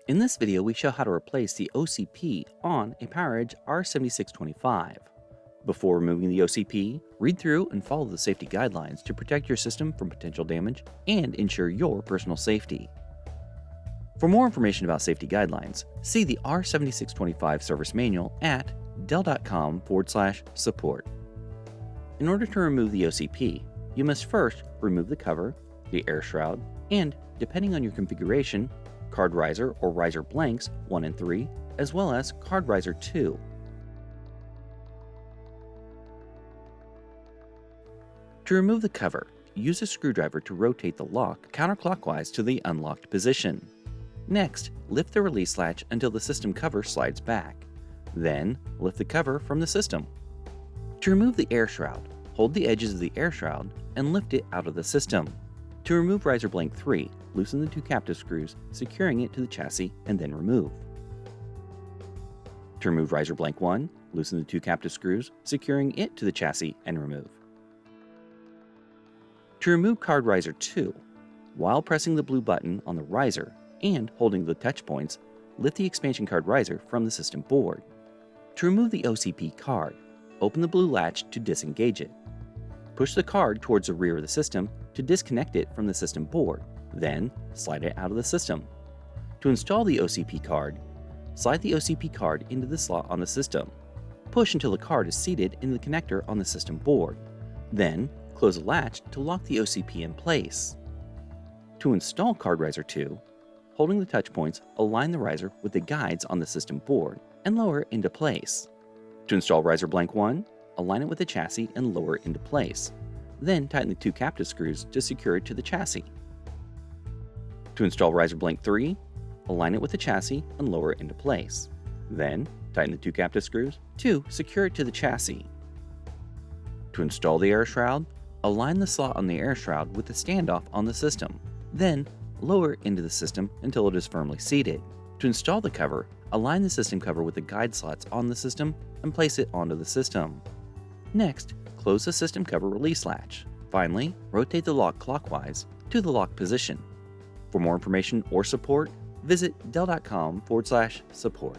In this video, we show how to replace the OCP on a PowerEdge R7625. Before removing the OCP, read through and follow the safety guidelines to protect your system from potential damage and ensure your personal safety. For more information about safety guidelines, see the R7625 service manual at dell.com/support. In order to remove the OCP, you must first remove the cover, the air shroud, and, depending on your configuration, card riser or riser blanks 1 and 3, as well as card riser 2. To remove the cover, use a screwdriver to rotate the lock counterclockwise to the unlocked position. Next, lift the release latch until the system cover slides back. Then, lift the cover from the system. To remove the air shroud, hold the edges of the air shroud and lift it out of the system. To remove riser blank 3, loosen the 2 captive screws, securing it to the chassis, and then remove. To remove riser blank 1, loosen the 2 captive screws, securing it to the chassis, and remove. To remove card riser 2, while pressing the blue button on the riser and holding the touch points, lift the expansion card riser from the system board. To remove the OCP card, open the blue latch to disengage it. Push the card towards the rear of the system to disconnect it from the system board, then slide it out of the system. To install the OCP card, slide the OCP card into the slot on the system. Push until the card is seated in the connector on the system board. Then, close the latch to lock the OCP in place. To install card riser 2, holding the touch points, align the riser with the guides on the system board and lower it into place. To install riser blank 1, align it with the chassis and lower it into place. Then tighten the 2 captive screws to secure it to the chassis. To install riser blank 3, align it with the chassis and lower it into place. Then tighten the 2 captive screws to secure it to the chassis. To install the air shroud, align the slot on the air shroud with the standoff on the system. Then lower it into the system until it is firmly seated. To install the cover, align the system cover with the guide slots on the system and place it onto the system. Next, close the system cover release latch. Finally, rotate the lock clockwise to the lock position. For more information or support, visit dell.com/support.